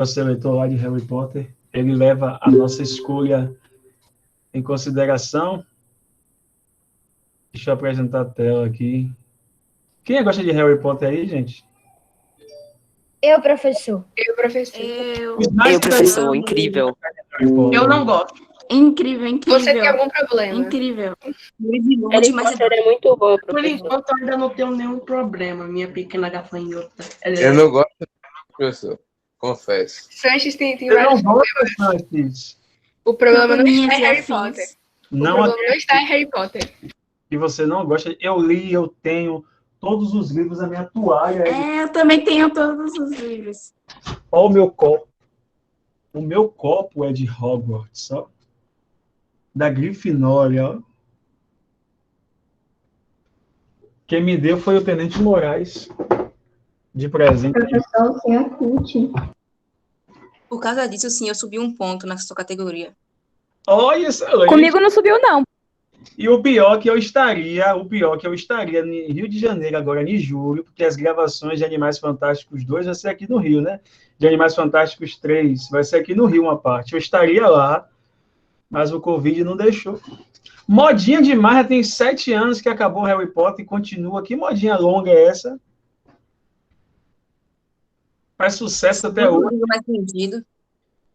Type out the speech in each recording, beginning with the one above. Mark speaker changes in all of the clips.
Speaker 1: nosso leitor lá de Harry Potter, ele leva a nossa escolha em consideração. Deixa eu apresentar a tela aqui. Quem gosta de Harry Potter aí, gente?
Speaker 2: Eu, professor.
Speaker 3: Eu, professor.
Speaker 4: Eu, professor, incrível.
Speaker 3: Eu não gosto.
Speaker 4: Incrível, incrível.
Speaker 3: Você tem algum problema?
Speaker 4: Incrível.
Speaker 5: Harry Potter é muito bom,
Speaker 3: Por
Speaker 5: professor.
Speaker 3: enquanto, eu ainda não tenho nenhum problema, minha pequena gafanhota.
Speaker 6: Eu não gosto, professor. Confesso.
Speaker 3: Sanches tem
Speaker 1: Eu não
Speaker 3: vários
Speaker 1: gosto,
Speaker 3: problemas.
Speaker 1: Sanches.
Speaker 3: O problema não
Speaker 4: Minhas
Speaker 3: está em
Speaker 4: e
Speaker 3: Harry
Speaker 4: afins.
Speaker 3: Potter. O
Speaker 1: Não
Speaker 3: problema não está em Harry Potter.
Speaker 1: que você não gosta. Eu li, eu tenho todos os livros na minha toalha.
Speaker 4: Eu também tenho todos os livros.
Speaker 1: Olha o meu copo. O meu copo é de Hogwarts, ó. Da Grifinória, ó. Quem me deu foi o Tenente Moraes. De presente.
Speaker 2: Professor, você é cult.
Speaker 7: Por causa disso, sim, eu subi um ponto na sua categoria.
Speaker 1: Olha, excelente.
Speaker 8: Comigo não subiu, não.
Speaker 1: E o pior que eu estaria em Rio de Janeiro agora, em julho, porque as gravações de Animais Fantásticos 2 vai ser aqui no Rio, né? De Animais Fantásticos 3 vai ser aqui no Rio uma parte. Eu estaria lá, mas o Covid não deixou. Modinha demais, já tem 7 anos que acabou Harry Potter e continua. Que modinha longa é essa? Faz sucesso até hoje.
Speaker 7: Muito mais vendido.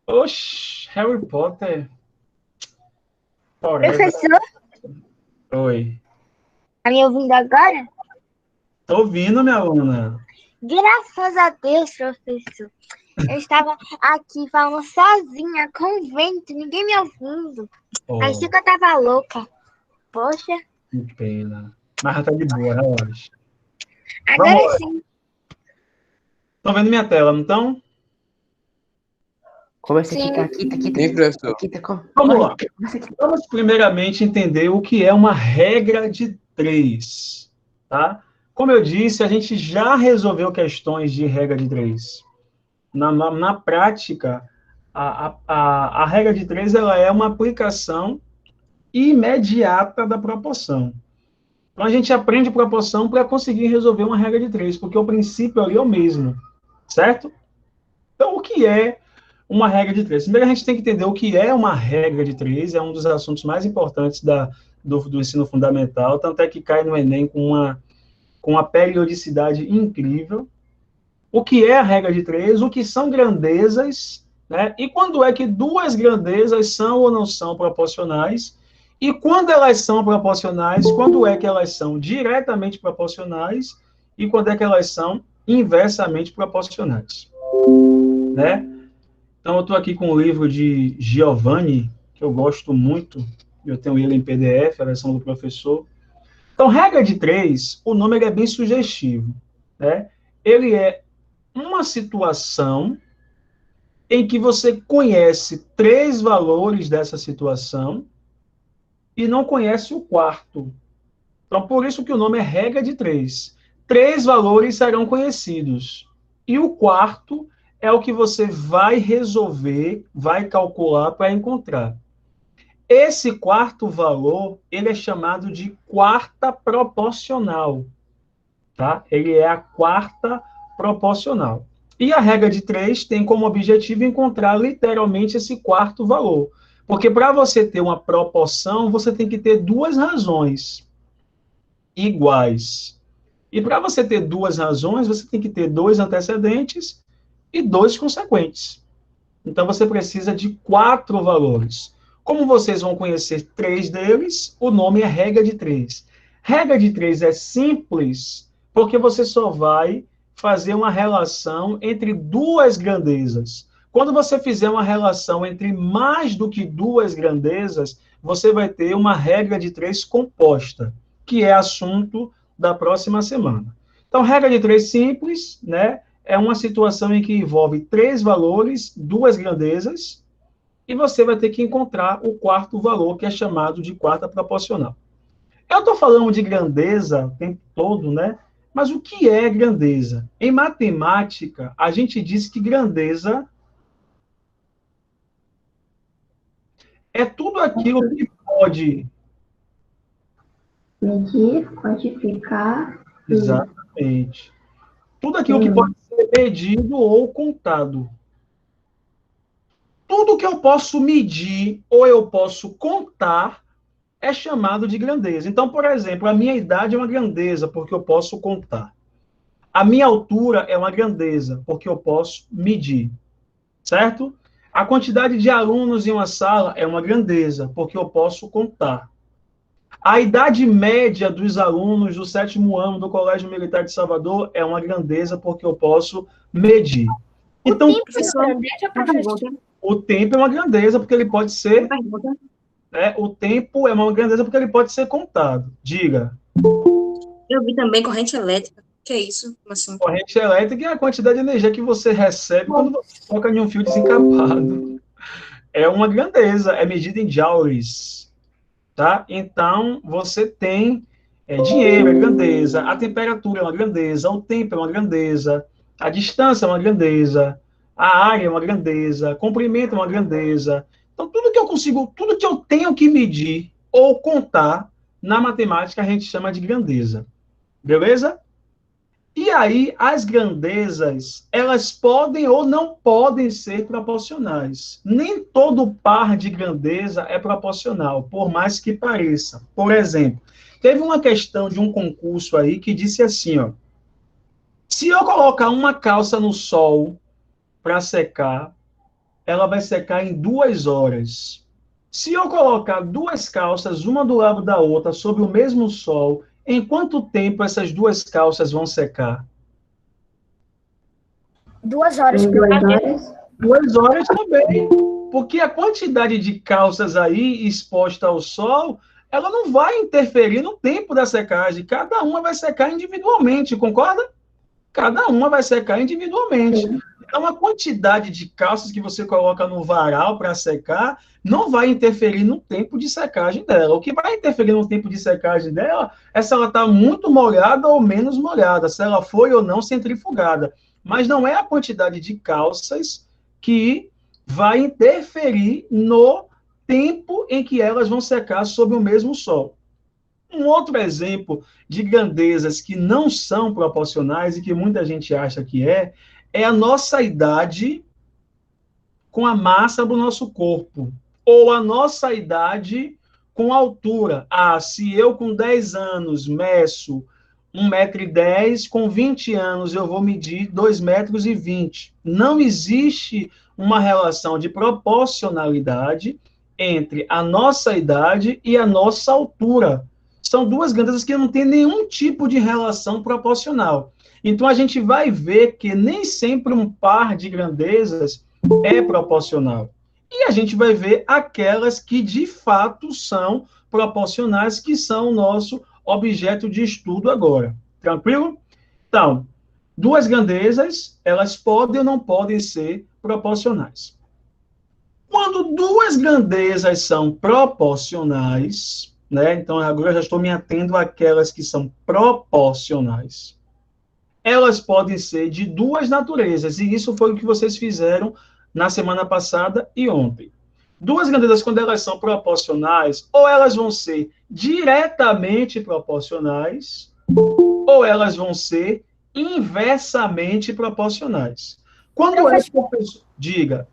Speaker 1: Oxi, Harry Potter. Forever.
Speaker 2: Professor,
Speaker 1: Oi.
Speaker 2: tá me ouvindo agora?
Speaker 1: Tô ouvindo, minha aluna.
Speaker 2: Graças a Deus, professor. Eu estava aqui falando sozinha, com o vento, ninguém me ouvindo.
Speaker 1: Oh,
Speaker 2: Parecia que eu tava louca. Poxa,
Speaker 1: que pena. Mas já tá de boa, relaxa.
Speaker 2: agora
Speaker 1: Vamos lá.
Speaker 2: sim.
Speaker 1: Estão vendo minha tela, não estão?
Speaker 5: Começa aqui,
Speaker 2: Sim.
Speaker 5: tá aqui, tá aqui, tá
Speaker 6: Sim,
Speaker 5: aqui.
Speaker 6: professor.
Speaker 5: Aqui, tá com...
Speaker 1: Vamos lá.
Speaker 5: Começa aqui.
Speaker 1: Vamos primeiramente entender o que é uma regra de 3, tá? Como eu disse, a gente já resolveu questões de regra de 3. Na prática, a regra de 3 ela é uma aplicação imediata da proporção. Então, a gente aprende proporção para conseguir resolver uma regra de 3, porque o princípio ali é o mesmo, certo? Então, o que é uma regra de 3? Primeiro, a gente tem que entender o que é uma regra de 3, é um dos assuntos mais importantes do ensino fundamental, tanto é que cai no Enem com uma periodicidade incrível. O que é a regra de 3? O que são grandezas, né? E quando é que duas grandezas são ou não são proporcionais? E quando elas são proporcionais, quando é que elas são diretamente proporcionais e quando é que elas são inversamente proporcionais, né? Então, eu estou aqui com o livro de Giovanni, que eu gosto muito, eu tenho ele em PDF, a versão do professor. Então, regra de 3, o nome é bem sugestivo, né? Ele é uma situação em que você conhece 3 valores dessa situação e não conhece o quarto. Então, por isso que o nome é regra de 3. 3 valores serão conhecidos. E o quarto é o que você vai resolver, vai calcular para encontrar. Esse quarto valor, ele é chamado de quarta proporcional. Tá? Ele é a quarta proporcional. E a regra de 3 tem como objetivo encontrar literalmente esse quarto valor. Porque para você ter uma proporção, você tem que ter 2 razões iguais. E para você ter 2 razões, você tem que ter 2 antecedentes e 2 consequentes. Então, você precisa de 4 valores. Como vocês vão conhecer 3 deles, o nome é regra de 3. Regra de 3 é simples, porque você só vai fazer uma relação entre 2 grandezas. Quando você fizer uma relação entre mais do que 2 grandezas, você vai ter uma regra de 3 composta, que é assunto da próxima semana. Então, regra de 3 simples, né? É uma situação em que envolve 3 valores, 2 grandezas, e você vai ter que encontrar o quarto valor, que é chamado de quarta proporcional. Eu estou falando de grandeza o tempo todo, né? Mas o que é grandeza? Em matemática, a gente diz que grandeza é tudo aquilo que pode...
Speaker 2: Medir, quantificar.
Speaker 1: Exatamente. Tudo aquilo que pode ser medido ou contado. tudo que eu posso medir ou eu posso contar é chamado de grandeza. Então, por exemplo, a minha idade é uma grandeza, porque eu posso contar. A minha altura é uma grandeza, porque eu posso medir. Certo? A quantidade de alunos em uma sala é uma grandeza, porque eu posso contar. A idade média dos alunos do 7º ano do Colégio Militar de Salvador é uma grandeza, porque eu posso medir. Então, o tempo é uma grandeza, porque ele pode ser... o tempo é uma grandeza, porque ele pode ser contado. Diga.
Speaker 7: Eu vi também corrente elétrica. Que é isso? Como assim?
Speaker 1: Corrente elétrica é a quantidade de energia que você recebe quando você toca em um fio desencapado. É uma grandeza, é medida em joules. Tá? Então, você tem dinheiro, é grandeza, a temperatura é uma grandeza, o tempo é uma grandeza, a distância é uma grandeza, a área é uma grandeza, comprimento é uma grandeza. Então, tudo que eu tenho que medir ou contar, na matemática a gente chama de grandeza. Beleza? E aí, as grandezas, elas podem ou não podem ser proporcionais. Nem todo par de grandeza é proporcional, por mais que pareça. Por exemplo, teve uma questão de um concurso aí que disse assim, ó, se eu colocar uma calça no sol para secar, ela vai secar em 2 horas. Se eu colocar 2 calças, uma do lado da outra, sob o mesmo sol, em quanto tempo essas 2 calças vão secar?
Speaker 2: 2 horas.
Speaker 1: 2 horas também. Porque a quantidade de calças aí exposta ao sol, ela não vai interferir no tempo da secagem. Cada uma vai secar individualmente, concorda? Cada uma vai secar individualmente. Então, a quantidade de calças que você coloca no varal para secar não vai interferir no tempo de secagem dela. O que vai interferir no tempo de secagem dela é se ela está muito molhada ou menos molhada, se ela foi ou não centrifugada. Mas não é a quantidade de calças que vai interferir no tempo em que elas vão secar sob o mesmo sol. Um outro exemplo de grandezas que não são proporcionais e que muita gente acha que é a nossa idade com a massa do nosso corpo, ou a nossa idade com a altura. Ah, se eu com 10 anos meço 1,10 m, com 20 anos eu vou medir 2,20 m. Não existe uma relação de proporcionalidade entre a nossa idade e a nossa altura. São 2 grandezas que não têm nenhum tipo de relação proporcional. Então, a gente vai ver que nem sempre um par de grandezas é proporcional. E a gente vai ver aquelas que, de fato, são proporcionais, que são o nosso objeto de estudo agora. Tranquilo? Então, 2 grandezas, elas podem ou não podem ser proporcionais. Quando 2 grandezas são proporcionais, né? Então, agora eu já estou me atendo àquelas que são proporcionais. Elas podem ser de 2 naturezas, e isso foi o que vocês fizeram na semana passada e ontem. 2 grandezas, quando elas são proporcionais, ou elas vão ser diretamente proporcionais, ou elas vão ser inversamente proporcionais. Quando diga.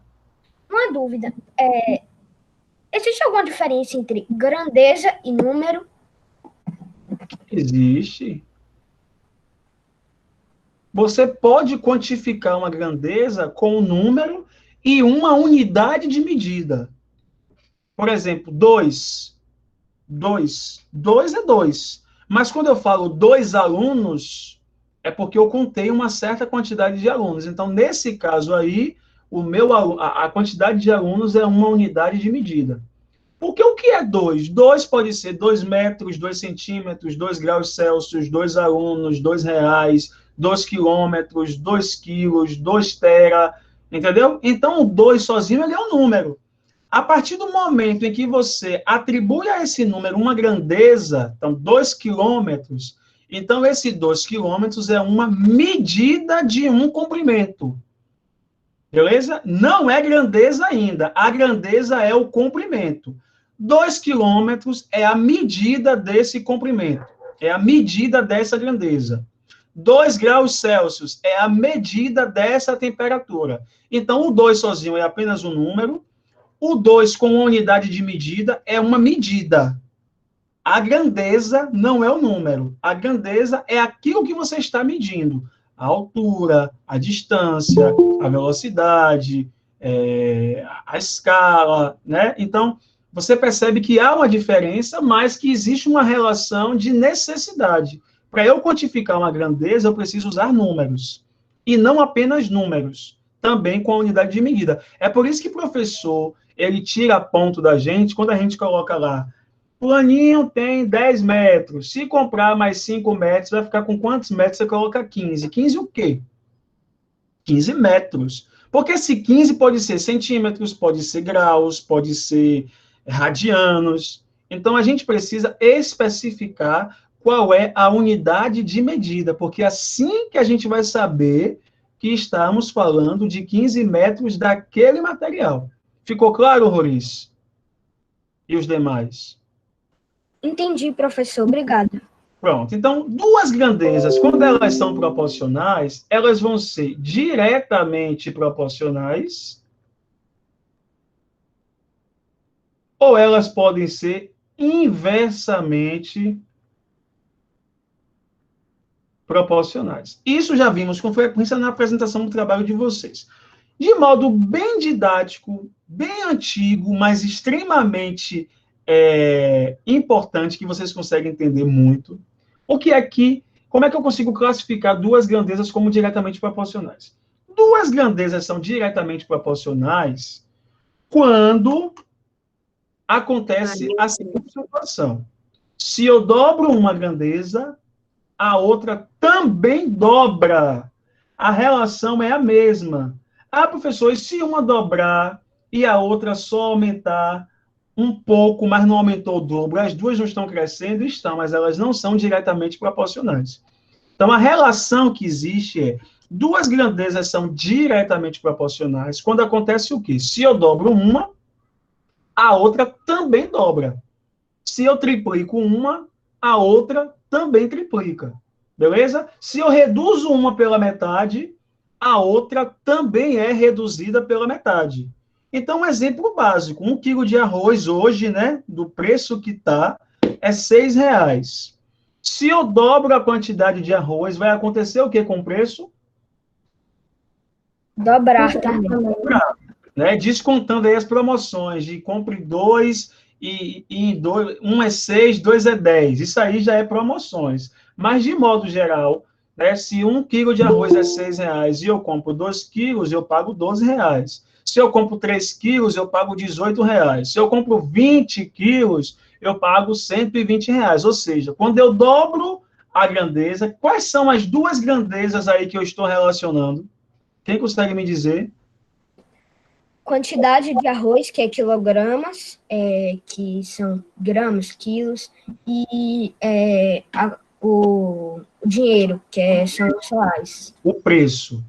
Speaker 2: Uma dúvida. Existe alguma diferença entre grandeza e número?
Speaker 1: Existe. Você pode quantificar uma grandeza com um número e uma unidade de medida. Por exemplo, 2. 2 é 2. Mas quando eu falo 2 alunos, é porque eu contei uma certa quantidade de alunos. Então, nesse caso aí, a quantidade de alunos é uma unidade de medida. Porque o que é 2? 2 pode ser 2 metros, 2 centímetros, 2 graus Celsius, 2 alunos, 2 reais, 2 quilômetros, 2 quilos, 2 tera, entendeu? Então, o 2 sozinho, ele é um número. A partir do momento em que você atribui a esse número uma grandeza, então, 2 quilômetros, então, esse 2 quilômetros é uma medida de um comprimento. Beleza? Não é grandeza ainda. A grandeza é o comprimento. 2 quilômetros é a medida desse comprimento. É a medida dessa grandeza. 2 graus Celsius é a medida dessa temperatura. Então, o 2 sozinho é apenas um número, o 2 com uma unidade de medida é uma medida. A grandeza não é o número. A grandeza é aquilo que você está medindo. A altura, a distância, a velocidade, a escala, né? Então, você percebe que há uma diferença, mas que existe uma relação de necessidade. Para eu quantificar uma grandeza, eu preciso usar números. E não apenas números, também com a unidade de medida. É por isso que o professor, ele tira ponto da gente, quando a gente coloca lá, fulaninho tem 10 metros, se comprar mais 5 metros, vai ficar com quantos metros? Você coloca 15. 15 o quê? 15 metros. Porque se 15 pode ser centímetros, pode ser graus, pode ser radianos. Então, a gente precisa especificar qual é a unidade de medida, porque assim que a gente vai saber que estamos falando de 15 metros daquele material. Ficou claro, Roriz? E os demais?
Speaker 2: Entendi, professor. Obrigada.
Speaker 1: Pronto. Então, duas grandezas, quando elas são proporcionais, elas vão ser diretamente proporcionais ou elas podem ser inversamente proporcionais. Isso já vimos com frequência na apresentação do trabalho de vocês. De modo bem didático, bem antigo, mas extremamente importante, que vocês conseguem entender muito. O que é que, como é que eu consigo classificar duas grandezas como diretamente proporcionais? Duas grandezas são diretamente proporcionais quando acontece a seguinte situação. Se eu dobro uma grandeza, a outra também dobra. A relação é a mesma. Ah, professor, e se uma dobrar e a outra só aumentar um pouco, mas não aumentou o dobro? As duas não estão crescendo? Estão, mas elas não são diretamente proporcionais. Então, a relação que existe é duas grandezas são diretamente proporcionais quando acontece o quê? Se eu dobro uma, a outra também dobra. Se eu triplico uma, a outra também triplica. Beleza? Se eu reduzo uma pela metade, a outra também é reduzida pela metade. Então, um exemplo básico, 1 quilo de arroz hoje, né, do preço que está, é R$6. Se eu dobro a quantidade de arroz, vai acontecer o que com o preço?
Speaker 2: Dobrar também.
Speaker 1: Dobrar, né? Descontando aí as promoções de compre 2 e 1 é 6, 2 é 10. Isso aí já é promoções. Mas, de modo geral, né, se 1 quilo de arroz é R$6 e eu compro 2 quilos, eu pago R$12. Se eu compro 3 quilos, eu pago R$18. Se eu compro 20 quilos, eu pago R$120. Ou seja, quando eu dobro a grandeza, quais são as duas grandezas aí que eu estou relacionando? Quem consegue me dizer?
Speaker 2: Quantidade de arroz, que é quilogramas, que são gramas, quilos, e o dinheiro, que são os reais.
Speaker 1: O preço,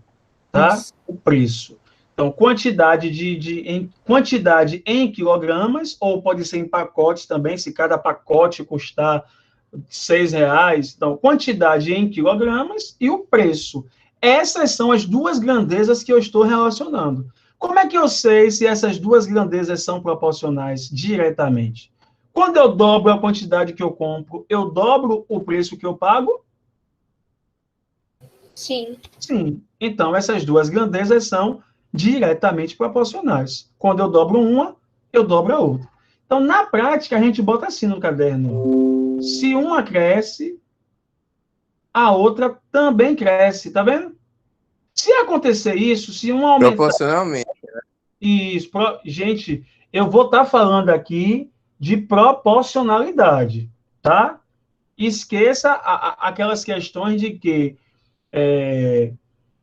Speaker 1: tá?
Speaker 2: Isso.
Speaker 1: O preço. Então, quantidade quantidade em quilogramas, ou pode ser em pacotes também, se cada pacote custar R$6. Então, quantidade em quilogramas e o preço. Essas são as duas grandezas que eu estou relacionando. Como é que eu sei se essas duas grandezas são proporcionais diretamente? Quando eu dobro a quantidade que eu compro, eu dobro o preço que eu pago?
Speaker 2: Sim.
Speaker 1: Sim. Então, essas duas grandezas são diretamente proporcionais. Quando eu dobro uma, eu dobro a outra. Então, na prática, a gente bota assim no caderno. Se uma cresce, a outra também cresce, tá vendo? Se acontecer isso, se uma aumentar...
Speaker 6: Proporcionalmente.
Speaker 1: Isso, gente, eu vou estar falando aqui de proporcionalidade, tá? Esqueça aquelas questões de que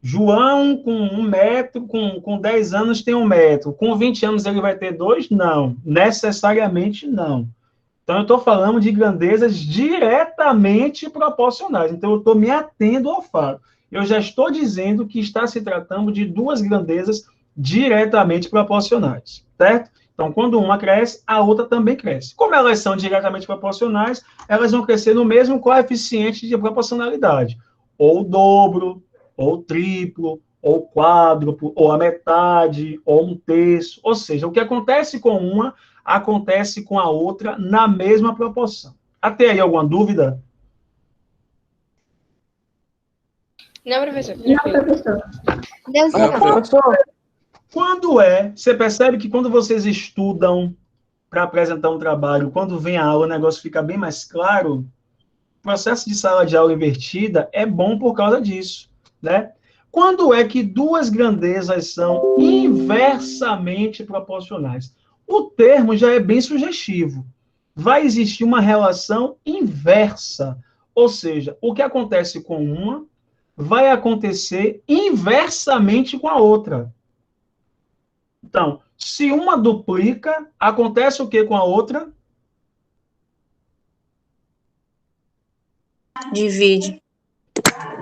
Speaker 1: João, com 1 metro, com 10 anos, tem 1 metro. Com 20 anos, ele vai ter 2? Não. Necessariamente, não. Então, eu estou falando de grandezas diretamente proporcionais. Então, eu estou me atendo ao fato. Eu já estou dizendo que está se tratando de duas grandezas diretamente proporcionais, certo? Então, quando uma cresce, a outra também cresce. Como elas são diretamente proporcionais, elas vão crescer no mesmo coeficiente de proporcionalidade. ou o dobro, ou o triplo, ou o quádruplo, ou a metade, ou um terço. Ou seja, o que acontece com uma, acontece com a outra na mesma proporção. Até aí alguma dúvida?
Speaker 5: Não, professor.
Speaker 8: Não, professor.
Speaker 2: Deus
Speaker 6: Ah, professor.
Speaker 1: Quando é? Você percebe que quando vocês estudam para apresentar um trabalho, quando vem a aula, o negócio fica bem mais claro. O processo de sala de aula invertida é bom por causa disso, né? Quando é que duas grandezas são inversamente proporcionais? O termo já é bem sugestivo. Vai existir uma relação inversa, ou seja, o que acontece com uma vai acontecer inversamente com a outra. Então, se uma duplica, acontece o que com a outra?
Speaker 7: Divide.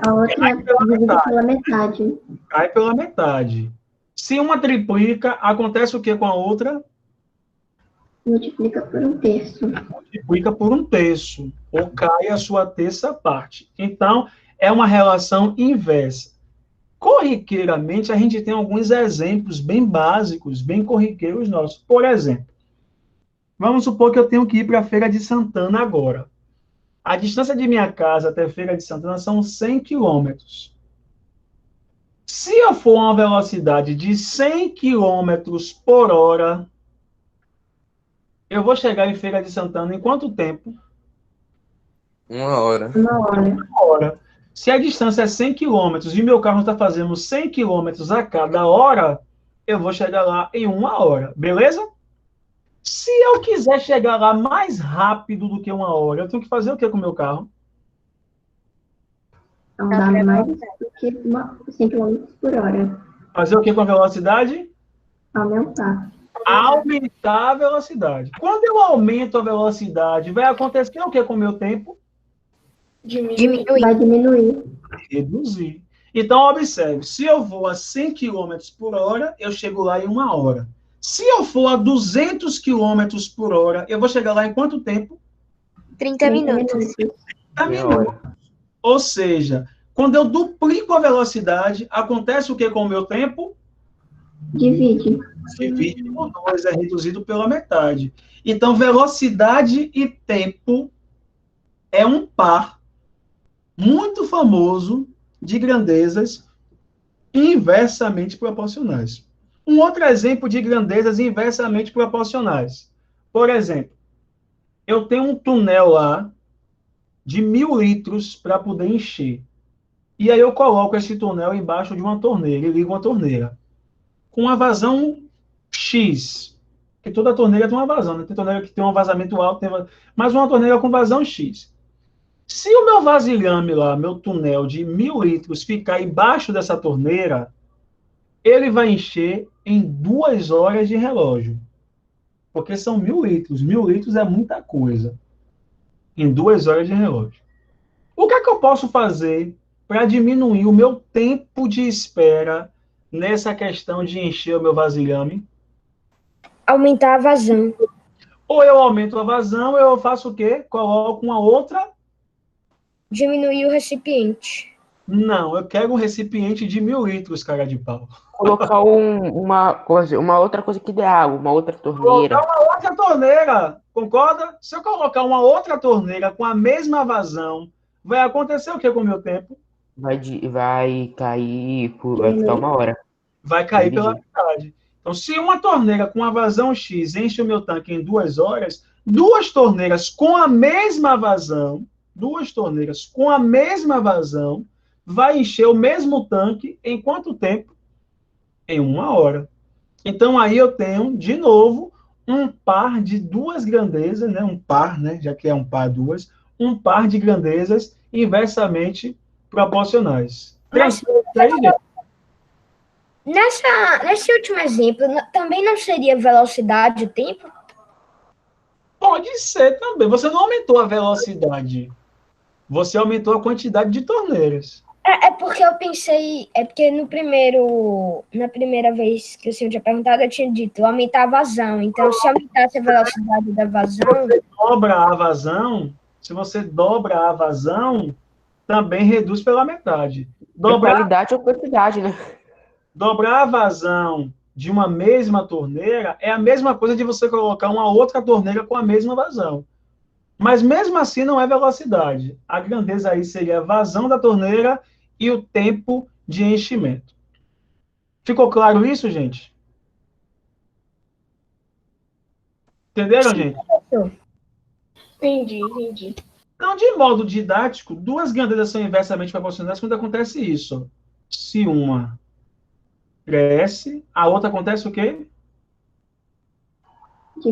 Speaker 8: A outra divide pela metade.
Speaker 1: Cai pela metade. Se uma triplica, acontece o que com a outra?
Speaker 8: Multiplica por um terço.
Speaker 1: Multiplica por um terço, ou cai a sua terça parte. Então, é uma relação inversa. Corriqueiramente, a gente tem alguns exemplos bem básicos, bem corriqueiros nossos. Por exemplo, vamos supor que eu tenho que ir para a Feira de Santana agora. A distância de minha casa até a Feira de Santana são 100 quilômetros. Se eu for a uma velocidade de 100 quilômetros por hora, eu vou chegar em Feira de Santana em quanto tempo?
Speaker 6: 1 hora.
Speaker 8: 1 hora.
Speaker 1: Hora. Se a distância é 100 quilômetros e meu carro está fazendo 100 quilômetros a cada hora, eu vou chegar lá em 1 hora, beleza? Se eu quiser chegar lá mais rápido do que 1 hora, eu tenho que fazer o que com o meu carro?
Speaker 8: Andar mais do que 100 km por hora.
Speaker 1: Fazer o que com a velocidade?
Speaker 8: Aumentar.
Speaker 1: Aumentar a velocidade. Quando eu aumento a velocidade, vai acontecer o que com o meu tempo?
Speaker 2: Diminuir.
Speaker 8: Vai diminuir.
Speaker 1: Reduzir. Então, observe, se eu vou a 100 km por hora, eu chego lá em 1 hora. Se eu for a 200 km por hora, eu vou chegar lá em quanto tempo?
Speaker 2: 30 minutos.
Speaker 1: 30 minutos. Ou seja, quando eu duplico a velocidade, acontece o que com o meu tempo?
Speaker 8: Divide.
Speaker 1: Divide por 2, é reduzido pela metade. Então, velocidade e tempo é um par muito famoso de grandezas inversamente proporcionais. Um outro exemplo de grandezas inversamente proporcionais. Por exemplo, eu tenho um túnel lá de 1.000 litros para poder encher. E aí eu coloco esse túnel embaixo de uma torneira e ligo uma torneira. Com uma vazão X. Porque toda torneira tem uma vazão, né? Tem torneira que tem um vazamento alto, mas uma torneira com vazão X. Se o meu vasilhame lá, meu túnel de 1.000 litros ficar embaixo dessa torneira, ele vai encher em 2 horas de relógio. Porque são 1.000 litros. 1.000 litros é muita coisa. Em 2 horas de relógio. O que é que eu posso fazer para diminuir o meu tempo de espera nessa questão de encher o meu vasilhame?
Speaker 2: Aumentar a vazão.
Speaker 1: Ou eu aumento a vazão, ou eu faço o quê? Coloco uma outra?
Speaker 2: Diminuir o recipiente.
Speaker 1: Não, eu quero um recipiente de 1.000 litros, cara de pau.
Speaker 9: Colocar uma outra coisa que dê água, uma outra torneira.
Speaker 1: Colocar uma outra torneira, concorda? Se eu colocar uma outra torneira com a mesma vazão, vai acontecer o que com o meu tempo?
Speaker 9: Vai cair, vai ficar 1 hora.
Speaker 1: Vai cair pela metade. Então, se uma torneira com a vazão X enche o meu tanque em 2 horas, 2 torneiras com a mesma vazão, vai encher o mesmo tanque em quanto tempo? Em 1 hora. Então, aí eu tenho, de novo, um par de 2 grandezas, né? Um par, né? Já que é um par, 2, um par de grandezas inversamente proporcionais.
Speaker 2: Nesse último exemplo, também não seria velocidade o tempo?
Speaker 1: Pode ser também. Você não aumentou a velocidade. Você aumentou a quantidade de torneiras.
Speaker 2: É porque eu pensei... É porque na primeira vez que o senhor tinha perguntado, eu tinha dito aumentar a vazão. Então, se aumentasse a velocidade da vazão...
Speaker 1: Se você dobra a vazão, também reduz pela metade.
Speaker 9: É qualidade ou quantidade, né?
Speaker 1: Dobrar a vazão de uma mesma torneira é a mesma coisa de você colocar uma outra torneira com a mesma vazão. Mas mesmo assim não é velocidade. A grandeza aí seria a vazão da torneira e o tempo de enchimento. Ficou claro isso, gente? Entenderam, gente?
Speaker 5: Entendi.
Speaker 1: Então, de modo didático, duas grandezas são inversamente proporcionais quando acontece isso. Se uma cresce, a outra acontece o quê?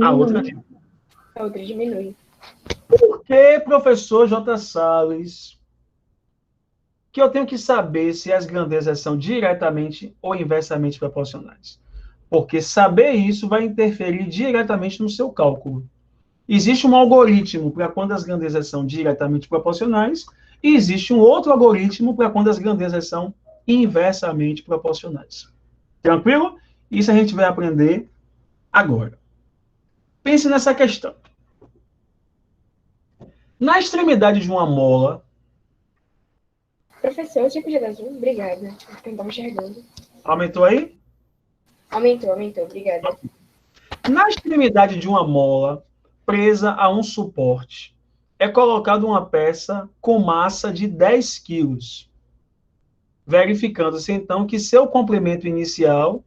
Speaker 1: A outra diminui.
Speaker 5: A outra diminui.
Speaker 1: Por que, professor J. Salles, que eu tenho que saber se as grandezas são diretamente ou inversamente proporcionais? Porque saber isso vai interferir diretamente no seu cálculo. Existe um algoritmo para quando as grandezas são diretamente proporcionais e existe um outro algoritmo para quando as grandezas são inversamente proporcionais. Tranquilo? Isso a gente vai aprender agora. Pense nessa questão. Na extremidade de uma mola...
Speaker 5: Professor, você podia dar zoom? Obrigada. Eu não estava enxergando.
Speaker 1: Aumentou aí?
Speaker 5: Aumentou, obrigada.
Speaker 1: Na extremidade de uma mola, presa a um suporte, é colocada uma peça com massa de 10 quilos, verificando-se então que seu comprimento inicial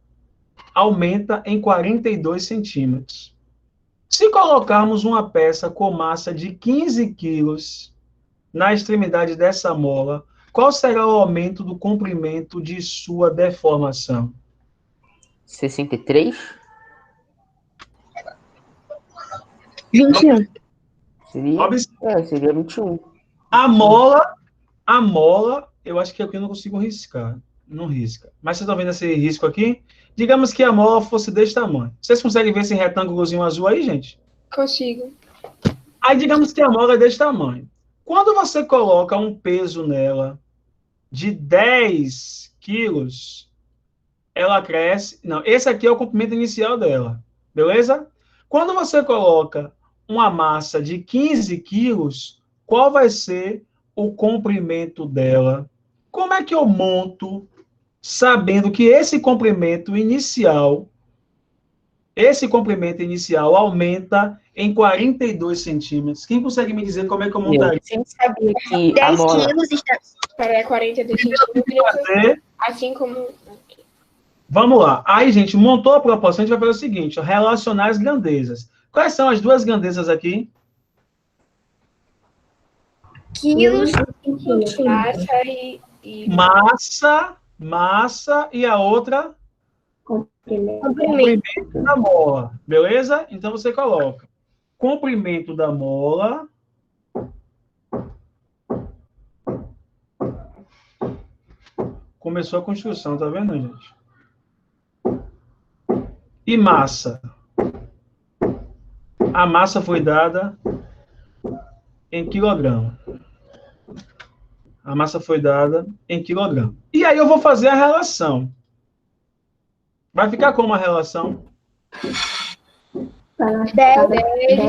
Speaker 1: aumenta em 42 centímetros. Se colocarmos uma peça com massa de 15 quilos na extremidade dessa mola, qual será o aumento do comprimento de sua deformação?
Speaker 9: 63?
Speaker 2: 21.
Speaker 9: Seria 21.
Speaker 1: A mola, eu acho que aqui eu não consigo riscar. Não risca. Mas vocês estão vendo esse risco aqui? Digamos que a mola fosse desse tamanho. Vocês conseguem ver esse retângulozinho azul aí, gente?
Speaker 5: Consigo.
Speaker 1: Aí digamos que a mola é desse tamanho. Quando você coloca um peso nela de 10 quilos, ela cresce... Não, esse aqui é o comprimento inicial dela. Beleza? Quando você coloca uma massa de 15 quilos, qual vai ser o comprimento dela? Como é que eu monto sabendo que esse comprimento inicial aumenta em 42 centímetros? Quem consegue me dizer como é que eu montaria?
Speaker 9: Eu sempre sabia que a
Speaker 2: 10
Speaker 9: mola...
Speaker 2: quilos está...
Speaker 5: Para 42 centímetros, assim como...
Speaker 1: Vamos lá. Aí, gente, montou a proporção, a gente vai fazer o seguinte, ó, relacionar as grandezas. Quais são as duas grandezas aqui?
Speaker 2: Quilos
Speaker 5: Massa
Speaker 1: Massa e a outra?
Speaker 2: comprimento.
Speaker 1: Comprimento da mola. Beleza? Então, você coloca comprimento da mola... Começou a construção, tá vendo, gente? E massa. A massa foi dada em quilograma. A massa foi dada em quilograma. E aí eu vou fazer a relação. Vai ficar como a relação?
Speaker 5: 10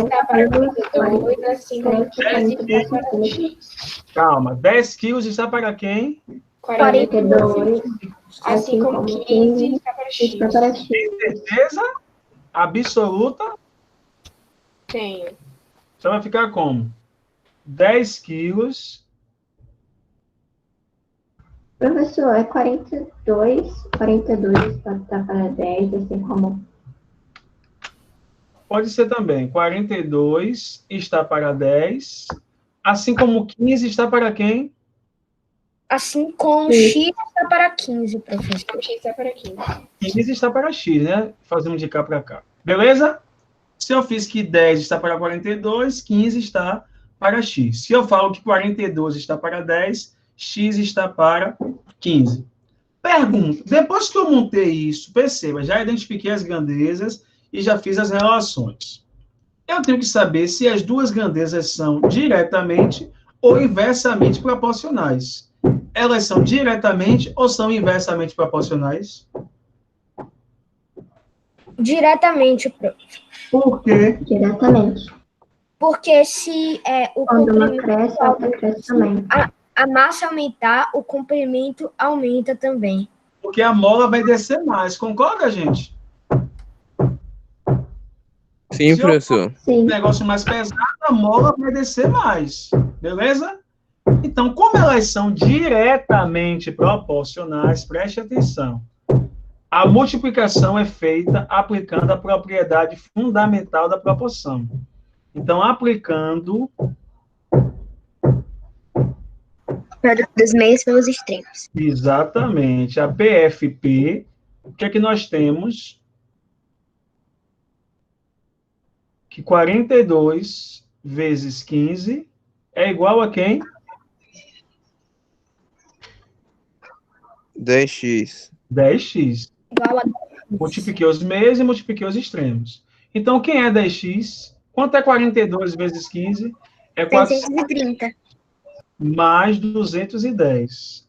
Speaker 5: está para 42, assim como 15 está para X.
Speaker 1: Calma. 10 quilos está para quem?
Speaker 5: 42, assim como 15 está para X.
Speaker 1: Tem certeza absoluta?
Speaker 5: Tenho.
Speaker 1: Então vai ficar como? 10 quilos.
Speaker 8: Professor, é 42 tá para 10, assim como...
Speaker 1: Pode ser também. 42 está para 10. Assim como 15 está para quem?
Speaker 2: Assim como X está para 15, professor.
Speaker 5: X está para 15.
Speaker 1: 15 está para X, né? Fazendo de cá para cá. Beleza? Se eu fiz que 10 está para 42, 15 está para X. Se eu falo que 42 está para 10, X está para 15. Pergunta. Depois que eu montei isso, perceba, já identifiquei as grandezas e já fiz as relações. Eu tenho que saber se as duas grandezas são diretamente ou inversamente proporcionais. Elas são diretamente ou são inversamente proporcionais?
Speaker 2: Diretamente, prof.
Speaker 1: Por quê?
Speaker 8: Diretamente.
Speaker 2: Porque se o
Speaker 8: Quando uma
Speaker 2: comprimento...
Speaker 8: cresce, a outra cresce também.
Speaker 2: a massa aumentar, o comprimento aumenta também.
Speaker 1: Porque a mola vai descer mais. Concorda, gente?
Speaker 6: Sim,
Speaker 1: Se eu
Speaker 6: professor.
Speaker 8: Sim.
Speaker 1: um negócio mais pesado, a mola vai descer mais. Beleza? Então, como elas são diretamente proporcionais, preste atenção. A multiplicação é feita aplicando a propriedade fundamental da proporção. Então, aplicando
Speaker 2: Dos meios pelos extremos.
Speaker 1: exatamente a PFP, o que é que nós temos? Que 42 vezes 15 é igual a quem?
Speaker 6: 10x.
Speaker 1: 10x.
Speaker 2: Igual a
Speaker 1: Multipliquei os meios e multipliquei os extremos. Então, quem é 10x? Quanto é 42 vezes 15? É
Speaker 2: 630.
Speaker 1: mais 210.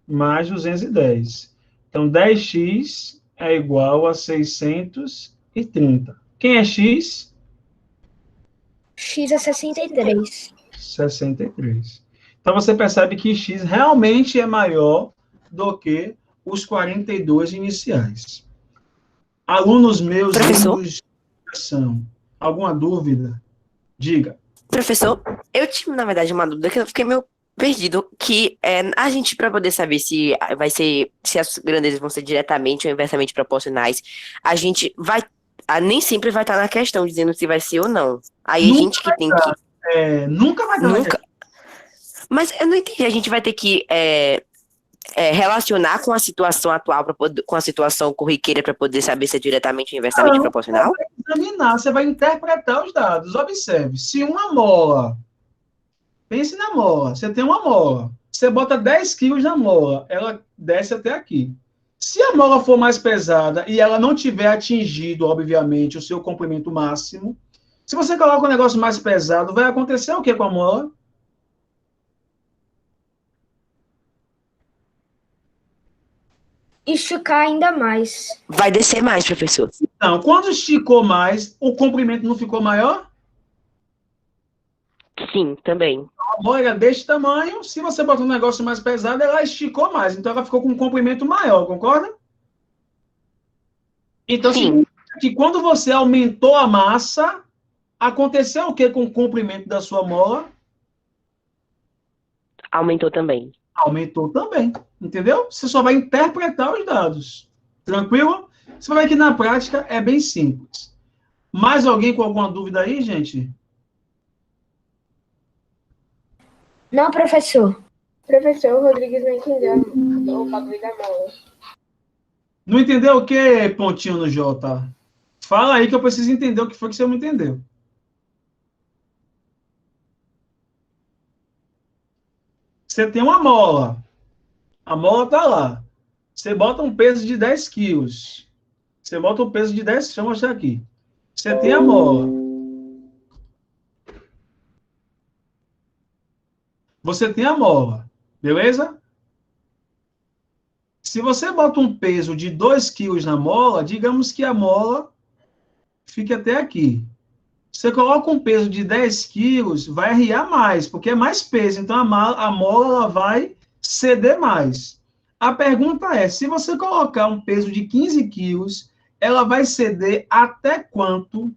Speaker 1: Mais 210. Então, 10x é igual a 630. Quem é x?
Speaker 2: X é 63.
Speaker 1: 63. Então, você percebe que x realmente é maior do que os 42 iniciais. Alunos meus,
Speaker 10: Professor?
Speaker 1: lindos de educação, alguma dúvida? Diga.
Speaker 10: Professor, eu tive, na verdade, uma dúvida que eu fiquei meio perdido, que a gente, para poder saber se vai ser, se as grandezas vão ser diretamente ou inversamente proporcionais, a gente vai, nem sempre vai estar na questão dizendo se vai ser ou não. Aí a gente que tem que...
Speaker 1: Nunca vai dar.
Speaker 10: Nunca. Mas eu não entendi, a gente vai ter que relacionar com a situação atual, com a situação corriqueira, para poder saber se é diretamente ou inversamente proporcional?
Speaker 1: Você vai examinar, você vai interpretar os dados. Observe, se uma mola, pense na mola, você tem uma mola, você bota 10 quilos na mola, ela desce até aqui. Se a mola for mais pesada e ela não tiver atingido, obviamente, o seu comprimento máximo, se você coloca um negócio mais pesado, vai acontecer o que com a mola?
Speaker 2: Esticar ainda mais.
Speaker 10: Vai descer mais, professor.
Speaker 1: Não, quando esticou mais, o comprimento não ficou maior?
Speaker 10: Sim, também.
Speaker 1: A mola era desse tamanho, se você botar um negócio mais pesado, ela esticou mais, então ela ficou com um comprimento maior, concorda? Então,
Speaker 10: Sim.
Speaker 1: significa que quando você aumentou a massa, aconteceu o que com o comprimento da sua mola?
Speaker 10: Aumentou também.
Speaker 1: Aumentou também, entendeu? Você só vai interpretar os dados. Tranquilo? Você vai ver que na prática é bem simples. Mais alguém com alguma dúvida aí, gente?
Speaker 2: Não, professor.
Speaker 5: Professor, o Rodrigues não entendeu o bagulho da mola.
Speaker 1: Não entendeu o que, pontinho no J? Fala aí que eu preciso entender o que foi que você não entendeu. Você tem uma mola. A mola está lá. Você bota um peso de 10 quilos. Você bota um peso de 10, deixa eu mostrar aqui. Você tem a mola. Você tem a mola. Beleza? Se você bota um peso de 2 quilos na mola, digamos que a mola fique até aqui. Você coloca um peso de 10 quilos, vai arriar mais, porque é mais peso. Então, a mola ela vai ceder mais. A pergunta é, se você colocar um peso de 15 quilos, ela vai ceder até quanto?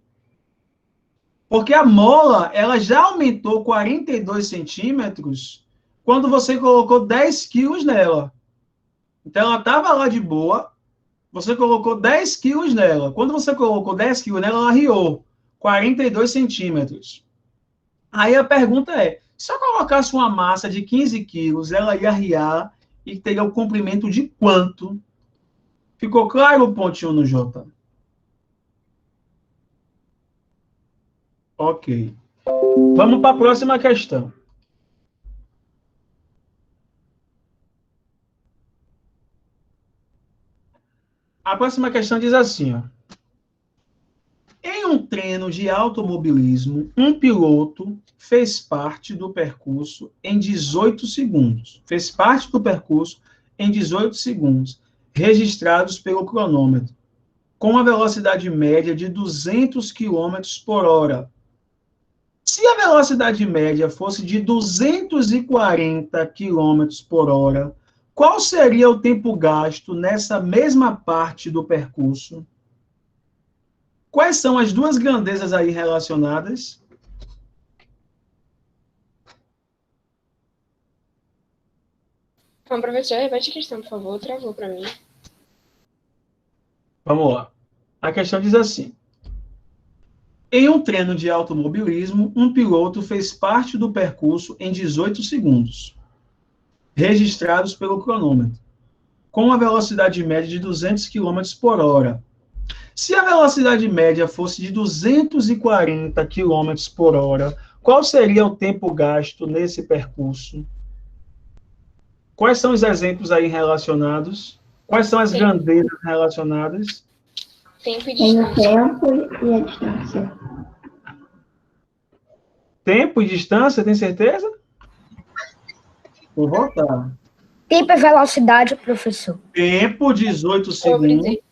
Speaker 1: Porque a mola ela já aumentou 42 centímetros quando você colocou 10 quilos nela. Então, ela estava lá de boa, você colocou 10 quilos nela. Quando você colocou 10 quilos nela, ela arriou 42 centímetros. Aí a pergunta é, se eu colocasse uma massa de 15 quilos, ela ia arriar e teria o comprimento de quanto? Ficou claro o pontinho no J? Ok. Vamos para a próxima questão. A próxima questão diz assim, ó. Em um treino de automobilismo, um piloto fez parte do percurso em 18 segundos. Fez parte do percurso em 18 segundos, registrados pelo cronômetro, com uma velocidade média de 200 km por hora. Se a velocidade média fosse de 240 quilômetros por hora, qual seria o tempo gasto nessa mesma parte do percurso? Quais são as duas grandezas aí relacionadas?
Speaker 5: Bom, professor, repete a questão, por favor. Travou para mim.
Speaker 1: Vamos lá. A questão diz assim: em um treino de automobilismo, um piloto fez parte do percurso em 18 segundos, registrados pelo cronômetro, com uma velocidade média de 200 km por hora. Se a velocidade média fosse de 240 km por hora, qual seria o tempo gasto nesse percurso? Quais são os exemplos aí relacionados? Quais são as grandezas relacionadas?
Speaker 5: Tempo e
Speaker 8: Tem o
Speaker 5: distância.
Speaker 8: tempo e a distância.
Speaker 1: Tempo e distância, tem certeza? Vou voltar.
Speaker 2: Tempo e velocidade, professor.
Speaker 1: Tempo, 18 segundos.
Speaker 5: Sobre
Speaker 1: E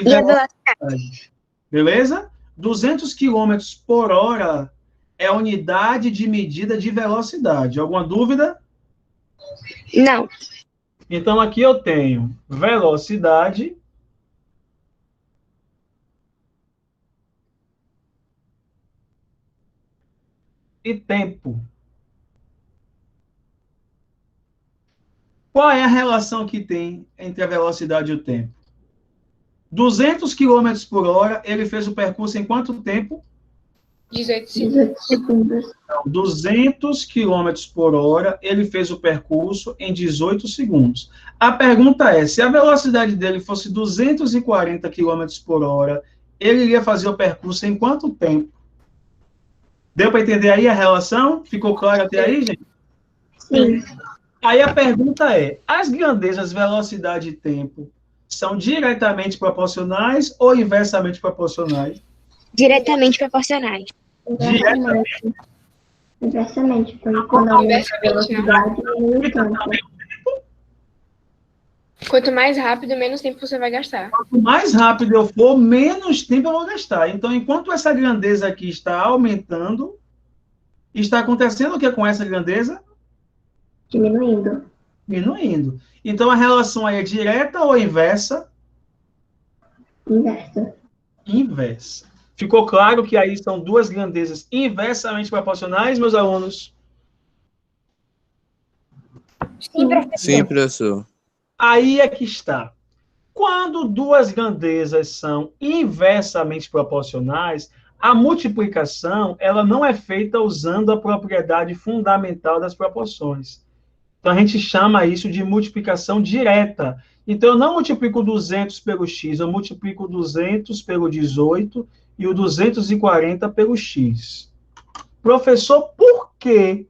Speaker 2: E a
Speaker 1: velocidade. Beleza? 200 km por hora é a unidade de medida de velocidade. Alguma dúvida?
Speaker 2: Não.
Speaker 1: Então, aqui eu tenho velocidade e tempo. Qual é a relação que tem entre a velocidade e o tempo? 200 km por hora, ele fez o percurso em quanto tempo?
Speaker 5: 18 segundos.
Speaker 8: 18 segundos.
Speaker 1: 200 km por hora, ele fez o percurso em 18 segundos. A pergunta é, se a velocidade dele fosse 240 km por hora, ele iria fazer o percurso em quanto tempo? Deu para entender aí a relação? Ficou claro até aí, gente?
Speaker 8: Sim.
Speaker 1: Aí a pergunta é, as grandezas velocidade e tempo são diretamente proporcionais ou inversamente proporcionais?
Speaker 2: Diretamente proporcionais.
Speaker 8: Inversamente. Inversamente. Foi quando aumenta a
Speaker 5: Inversamente, né?
Speaker 8: velocidade e o tempo.
Speaker 5: Quanto mais rápido, menos tempo você vai gastar.
Speaker 1: Quanto mais rápido eu for, menos tempo eu vou gastar. Então, enquanto essa grandeza aqui está aumentando, está acontecendo o que com essa grandeza?
Speaker 8: Diminuindo.
Speaker 1: Diminuindo. Então, a relação aí é direta ou inversa?
Speaker 8: Inversa.
Speaker 1: Inversa. Ficou claro que aí são duas grandezas inversamente proporcionais, meus alunos?
Speaker 2: Sim, professor.
Speaker 6: Sim, professor.
Speaker 1: Aí é que está. Quando duas grandezas são inversamente proporcionais, a multiplicação ela não é feita usando a propriedade fundamental das proporções. Então, a gente chama isso de multiplicação direta. Então, eu não multiplico 200 pelo x, eu multiplico 200 pelo 18 e o 240 pelo x. Professor, por quê?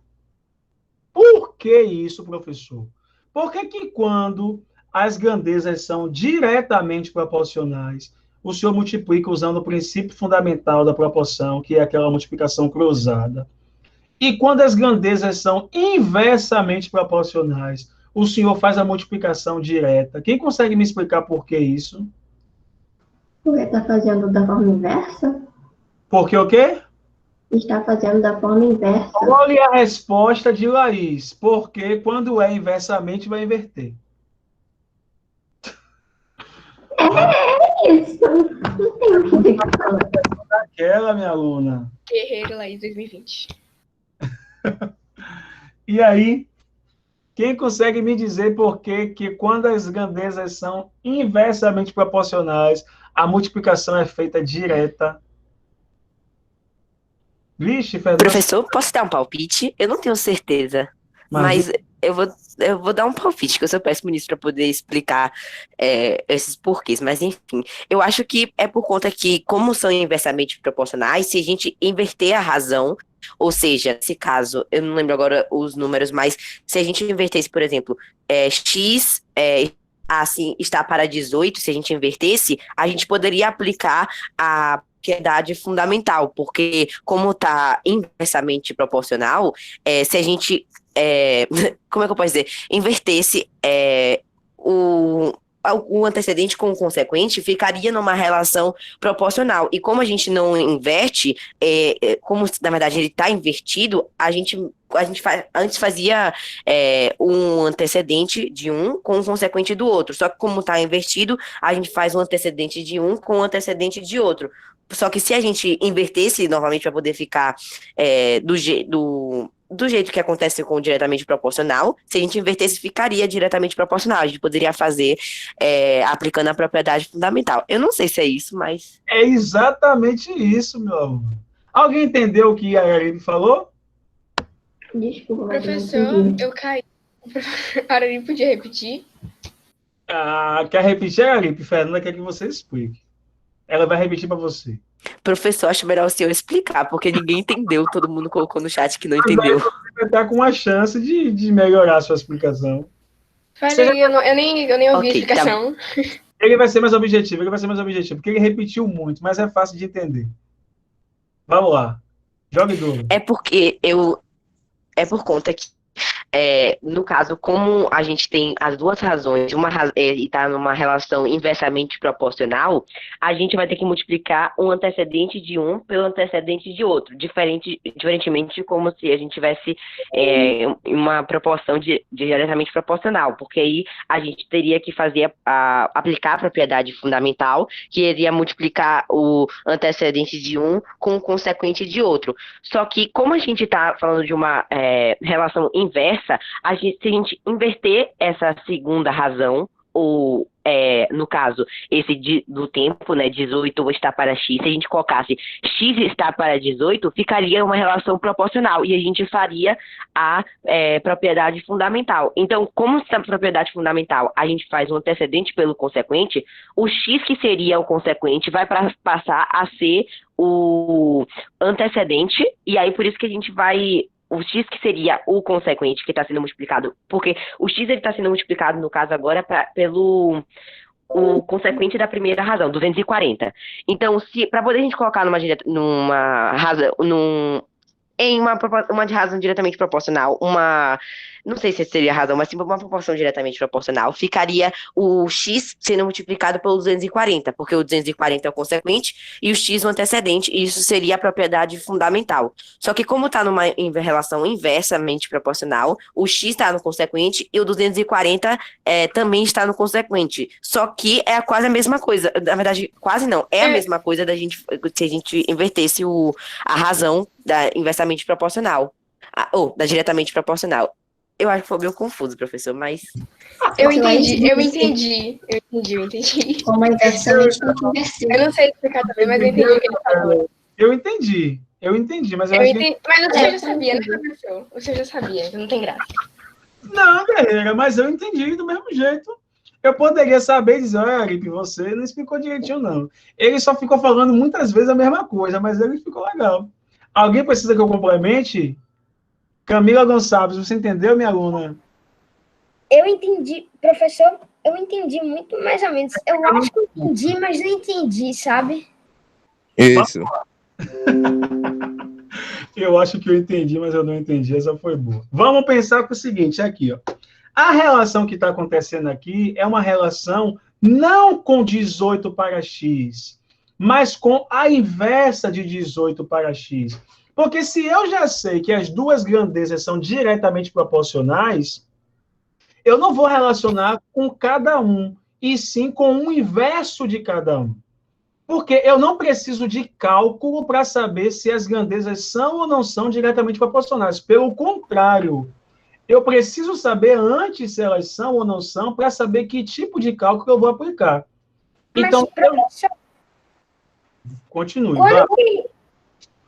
Speaker 1: Por que isso, professor? Por que quando as grandezas são diretamente proporcionais, o senhor multiplica usando o princípio fundamental da proporção, que é aquela multiplicação cruzada? E quando as grandezas são inversamente proporcionais, o senhor faz a multiplicação direta. Quem consegue me explicar por que isso?
Speaker 8: Porque está fazendo da forma inversa?
Speaker 1: Porque o quê?
Speaker 8: Está fazendo da forma inversa.
Speaker 1: Olha a resposta de Laís. Porque quando é inversamente, vai inverter.
Speaker 8: É isso. Não tem o que falar.
Speaker 1: Aquela, minha aluna.
Speaker 5: Guerreiro Laís 2020.
Speaker 1: E aí, quem consegue me dizer por que quando as grandezas são inversamente proporcionais, a multiplicação é feita direta? Vixe, Fernando.
Speaker 10: Professor, posso dar um palpite? Eu não tenho certeza, mas eu vou dar um palpite, que eu sou péssimo nisso para poder explicar esses porquês, mas enfim, eu acho que é por conta que, como são inversamente proporcionais, se a gente inverter a razão, ou seja, nesse caso, eu não lembro agora os números, mas se a gente invertesse, por exemplo, x assim, está para 18, se a gente invertesse, a gente poderia aplicar a propriedade fundamental, porque como está inversamente proporcional, se a gente, como é que eu posso dizer, invertesse o antecedente com o consequente ficaria numa relação proporcional. E como a gente não inverte, como na verdade ele está invertido, antes fazia um antecedente de um com o consequente do outro. Só que como está invertido, a gente faz um antecedente de um com o antecedente de outro. Só que se a gente invertesse novamente para poder ficar do jeito que acontece com o diretamente proporcional, se a gente invertesse, ficaria diretamente proporcional. A gente poderia fazer aplicando a propriedade fundamental. Eu não sei se é isso, mas...
Speaker 1: É exatamente isso, meu aluno. Alguém entendeu o que a Aripe falou?
Speaker 5: Desculpa, Professor, eu caí. A Aripe podia repetir?
Speaker 1: Quer repetir, Aripe? Fernanda quer que você explique. Ela vai repetir para você.
Speaker 10: Professor, acho melhor o senhor explicar, porque ninguém entendeu, todo mundo colocou no chat que não entendeu.
Speaker 1: Você vai estar com uma chance de melhorar a sua explicação.
Speaker 5: Falei, eu nem ouvi a
Speaker 10: Ok,
Speaker 5: explicação.
Speaker 1: Ele vai ser mais objetivo, porque ele repetiu muito, mas é fácil de entender. Vamos lá. Jogue duro.
Speaker 10: É por conta que, no caso, como a gente tem as duas razões e está numa relação inversamente proporcional, a gente vai ter que multiplicar um antecedente de um pelo antecedente de outro, diferentemente de como se a gente tivesse uma proporção diretamente proporcional, porque aí a gente teria que aplicar a propriedade fundamental, que iria multiplicar o antecedente de um com o consequente de outro. Só que, como a gente está falando de uma relação inversa, se a gente inverter essa segunda razão, ou, no caso, esse do tempo, né, 18 está para x, se a gente colocasse x está para 18, ficaria uma relação proporcional, e a gente faria a propriedade fundamental. Então, como essa propriedade fundamental, a gente faz um antecedente pelo consequente, o x que seria o consequente vai passar a ser o antecedente, e aí por isso que a gente vai... O x que seria o consequente que está sendo multiplicado, porque o x está sendo multiplicado, no caso agora, pelo o consequente da primeira razão, 240. Então, para poder a gente colocar numa razão, em uma de razão diretamente proporcional, não sei se seria a razão, mas sim uma proporção diretamente proporcional, ficaria o x sendo multiplicado pelo 240, porque o 240 é o consequente e o x o antecedente, e isso seria a propriedade fundamental. Só que como está numa relação inversamente proporcional, o x está no consequente e o 240 também está no consequente. Só que é quase a mesma coisa. Na verdade, quase não. É a mesma coisa se a gente invertesse a razão da inversamente proporcional. Ou da diretamente proporcional. Eu acho que foi meio confuso, professor, mas...
Speaker 5: Eu entendi.
Speaker 8: Como a inversão, a gente tem que inverter.
Speaker 5: Eu não sei explicar também, mas eu entendi o que ele falou.
Speaker 1: Eu entendi, mas eu
Speaker 5: Mas
Speaker 1: acho que...
Speaker 5: o senhor já sabia, né, professor? O senhor já sabia, então não tem graça.
Speaker 1: Não, guerreira, mas eu entendi do mesmo jeito. Eu poderia saber e dizer, olha, Aripe, você não explicou direitinho, não. Ele só ficou falando muitas vezes a mesma coisa, mas ele ficou legal. Alguém precisa que eu complemente? Camila Gonçalves, você entendeu, minha aluna?
Speaker 2: Eu entendi, professor, eu entendi muito mais ou menos. Eu acho que eu entendi, mas não entendi, sabe?
Speaker 6: Isso.
Speaker 1: Eu acho que eu entendi, mas eu não entendi. Essa foi boa. Vamos pensar com o seguinte, aqui, ó. A relação que está acontecendo aqui é uma relação não com 18 para x, mas com a inversa de 18 para x. Porque se eu já sei que as duas grandezas são diretamente proporcionais, eu não vou relacionar com cada um, e sim com o inverso de cada um. Porque eu não preciso de cálculo para saber se as grandezas são ou não são diretamente proporcionais. Pelo contrário, eu preciso saber antes se elas são ou não são para saber que tipo de cálculo eu vou aplicar. Então,
Speaker 2: professor,
Speaker 1: continue.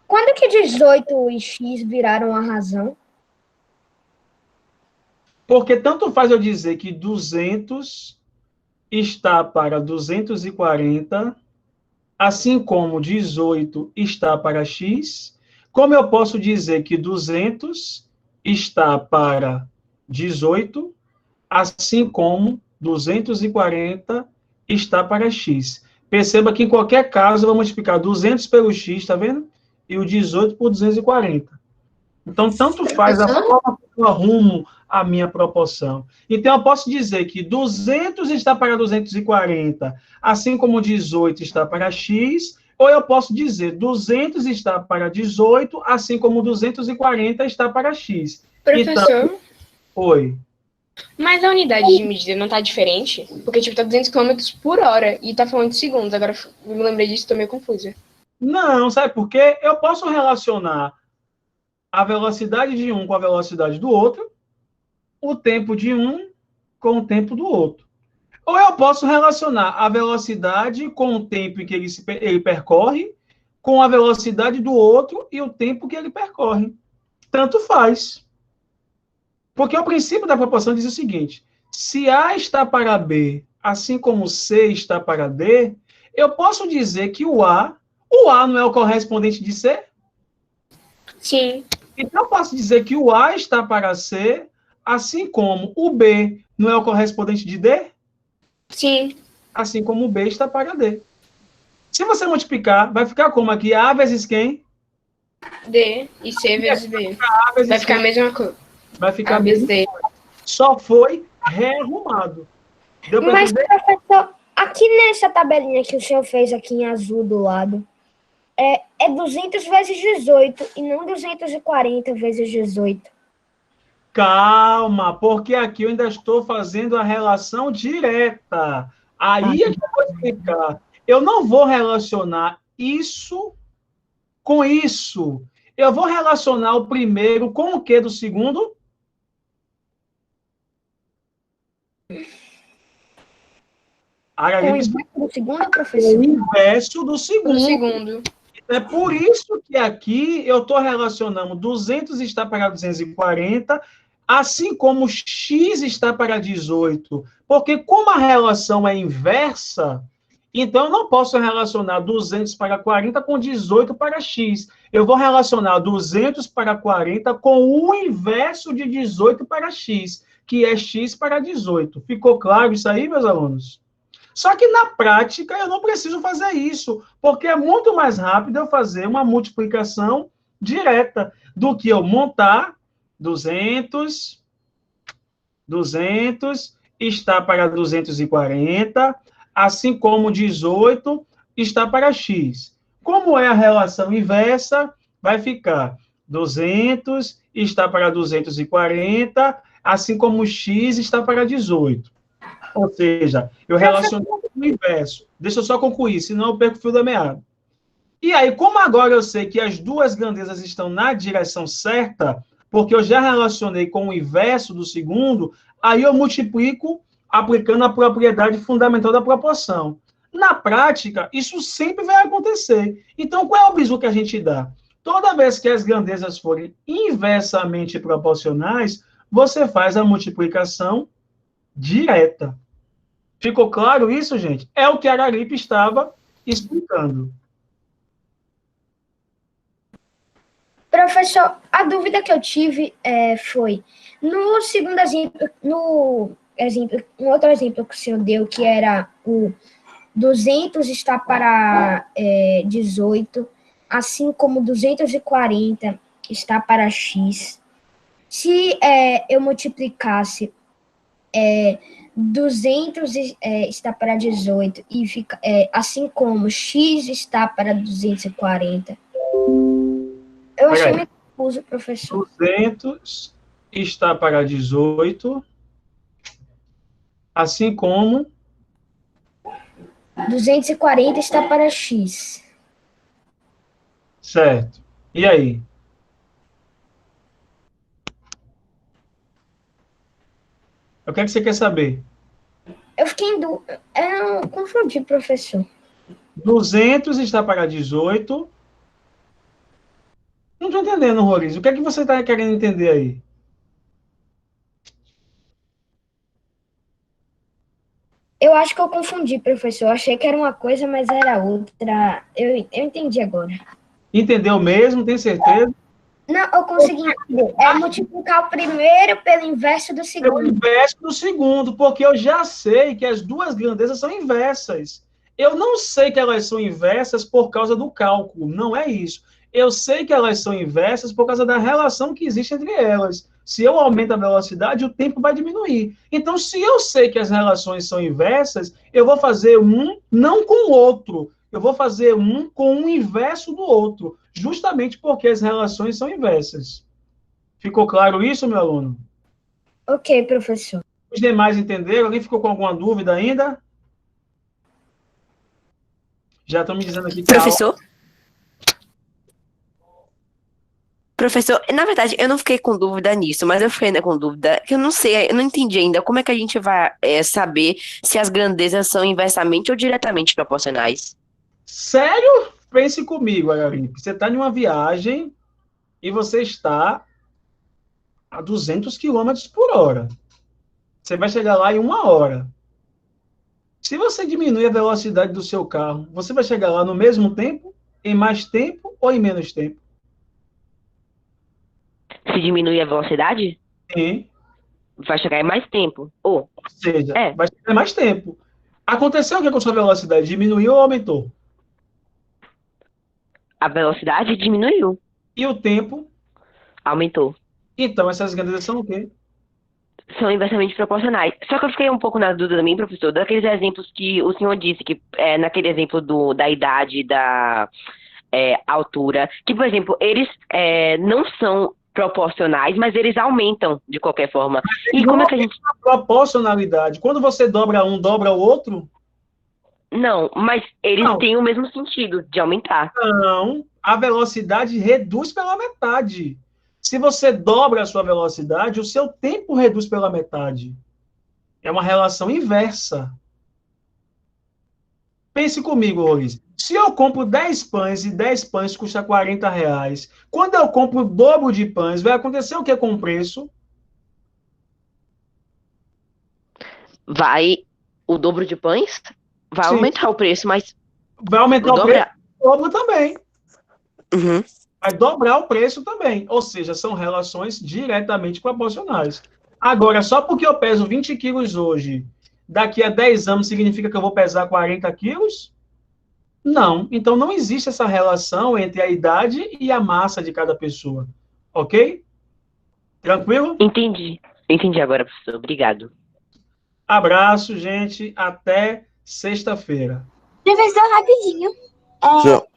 Speaker 2: Quando que 18 e x viraram a razão?
Speaker 1: Porque tanto faz eu dizer que 200 está para 240, assim como 18 está para x, como eu posso dizer que 200 está para 18, assim como 240 está para x. Perceba que em qualquer caso eu vou multiplicar 200 pelo x, tá vendo? E o 18 por 240. Então, tanto faz a forma que eu arrumo a minha proporção. Então, eu posso dizer que 200 está para 240, assim como 18 está para x, ou eu posso dizer 200 está para 18, assim como 240 está para x.
Speaker 5: Professor,
Speaker 1: Então, oi.
Speaker 5: mas a unidade de medida não tá diferente? Porque, tipo, tá 200 km por hora e tá falando de segundos. Agora, eu me lembrei disso, tô meio confusa.
Speaker 1: Não, sabe por quê? Eu posso relacionar a velocidade de um com a velocidade do outro, o tempo de um com o tempo do outro. Ou eu posso relacionar a velocidade com o tempo em que ele percorre, com a velocidade do outro e o tempo que ele percorre. Tanto faz. Porque o princípio da proporção diz o seguinte: se A está para B, assim como C está para D, eu posso dizer que o A não é o correspondente de C?
Speaker 5: Sim.
Speaker 1: Então, eu posso dizer que o A está para C, assim como o B não é o correspondente de D?
Speaker 5: Sim.
Speaker 1: Assim como o B está para D. Se você multiplicar, vai ficar como aqui? A vezes quem?
Speaker 5: D e C vezes B. Vai ficar a mesma coisa.
Speaker 1: Vai ficar
Speaker 5: A vezes D.
Speaker 1: Só foi rearrumado. Deu para
Speaker 2: Mas,
Speaker 1: entender?
Speaker 2: professor, aqui nessa tabelinha que o senhor fez aqui em azul do lado, é 200 vezes 18 e não 240 vezes 18.
Speaker 1: Calma, porque aqui eu ainda estou fazendo a relação direta. Aí é que eu vou explicar. Eu não vou relacionar isso com isso. Eu vou relacionar o primeiro com o que do segundo?
Speaker 2: Com o inverso do segundo, professor?
Speaker 1: O inverso do segundo.
Speaker 5: No segundo.
Speaker 1: É por isso que aqui eu estou relacionando 200 está para 240, assim como x está para 18. Porque como a relação é inversa, então eu não posso relacionar 200 para 40 com 18 para x. Eu vou relacionar 200 para 40 com o inverso de 18 para x, que é x para 18. Ficou claro isso aí, meus alunos? Só que na prática eu não preciso fazer isso, porque é muito mais rápido eu fazer uma multiplicação direta do que eu montar 200 está para 240, assim como 18 está para x. Como é a relação inversa, vai ficar 200 está para 240, assim como x está para 18. Ou seja, eu relacionei com o inverso. Deixa eu só concluir, senão eu perco o fio da meada. E aí, como agora eu sei que as duas grandezas estão na direção certa, porque eu já relacionei com o inverso do segundo, aí eu multiplico aplicando a propriedade fundamental da proporção. Na prática, isso sempre vai acontecer. Então, qual é o bizu que a gente dá? Toda vez que as grandezas forem inversamente proporcionais, você faz a multiplicação direta. Ficou claro isso, gente? É o que a Araripe estava explicando.
Speaker 2: Professor, a dúvida que eu tive foi, no segundo exemplo, um outro exemplo que o senhor deu, que era o 200 está para 18, assim como 240 está para x. Se eu multiplicasse 200 está para 18 e fica assim como x está para 240. Eu achei meio confuso, professor.
Speaker 1: 200 está para 18, assim como
Speaker 2: 240 está para x.
Speaker 1: Certo. E aí? O que é que você quer saber?
Speaker 2: Eu fiquei em dúvida. Eu confundi, professor.
Speaker 1: 200 está para 18. Não estou entendendo, Roriz. O que é que você está querendo entender aí?
Speaker 2: Eu acho que eu confundi, professor. Eu achei que era uma coisa, mas era outra. Eu entendi agora.
Speaker 1: Entendeu mesmo? Tem certeza?
Speaker 2: Não, eu consegui entender. É multiplicar o primeiro pelo inverso do
Speaker 1: É o
Speaker 2: segundo.
Speaker 1: inverso do segundo, porque eu já sei que as duas grandezas são inversas. Eu não sei que elas são inversas por causa do cálculo, não é isso. Eu sei que elas são inversas por causa da relação que existe entre elas. Se eu aumento a velocidade, o tempo vai diminuir. Então, se eu sei que as relações são inversas, eu vou fazer um não com o outro. Eu vou fazer um com o inverso do outro, justamente porque as relações são inversas. Ficou claro isso, meu aluno?
Speaker 2: Ok, professor.
Speaker 1: Os demais entenderam? Alguém ficou com alguma dúvida ainda? Já estão me dizendo aqui que
Speaker 10: Professor? Professor, na verdade, eu não fiquei com dúvida nisso, mas eu fiquei ainda com dúvida, que eu não sei, eu não entendi ainda como é que a gente vai saber se as grandezas são inversamente ou diretamente proporcionais.
Speaker 1: Sério? Pense comigo, Agaripe. Você está em uma viagem e você está a 200 quilômetros por hora. Você vai chegar lá em 1 hora. Se você diminui a velocidade do seu carro, você vai chegar lá no mesmo tempo, em mais tempo ou em menos tempo?
Speaker 10: Se diminuir a velocidade,
Speaker 1: Sim.
Speaker 10: vai chegar em mais tempo. Ou,
Speaker 1: Ou seja,
Speaker 10: é,
Speaker 1: vai chegar em mais tempo. Aconteceu o que com a sua velocidade? Diminuiu ou aumentou?
Speaker 10: a velocidade diminuiu,
Speaker 1: E o tempo?
Speaker 10: aumentou.
Speaker 1: Então, essas grandezas são o quê?
Speaker 10: São inversamente proporcionais. Só que eu fiquei um pouco na dúvida também, professor, daqueles exemplos que o senhor disse, que naquele exemplo da idade, da altura, que, por exemplo, eles não são proporcionais, mas eles aumentam de qualquer forma. E como é que a gente...
Speaker 1: Proporcionalidade. Quando você dobra um, dobra o outro?
Speaker 10: Não, mas eles
Speaker 1: Não.
Speaker 10: têm o mesmo sentido de aumentar.
Speaker 1: Não. A velocidade reduz pela metade. Se você dobra a sua velocidade, o seu tempo reduz pela metade. É uma relação inversa. Pense comigo, Roriz. Se eu compro 10 pães e 10 pães custa R$ 40, quando eu compro o dobro de pães, vai acontecer o que com o preço?
Speaker 10: Vai o dobro de pães, vai
Speaker 1: Sim.
Speaker 10: aumentar o preço, mas
Speaker 1: Vai aumentar o preço,
Speaker 10: dobrar.
Speaker 1: dobra também.
Speaker 10: Uhum.
Speaker 1: Vai dobrar o preço também. Ou seja, são relações diretamente proporcionais. Agora, só porque eu peso 20 quilos hoje, daqui a 10 anos significa que eu vou pesar 40 quilos? Não. Então, não existe essa relação entre a idade e a massa de cada pessoa. Ok? Tranquilo?
Speaker 10: Entendi. Entendi agora, professor. Obrigado.
Speaker 1: Abraço, gente. Até sexta-feira.
Speaker 8: Professor, rapidinho.
Speaker 6: Tchau.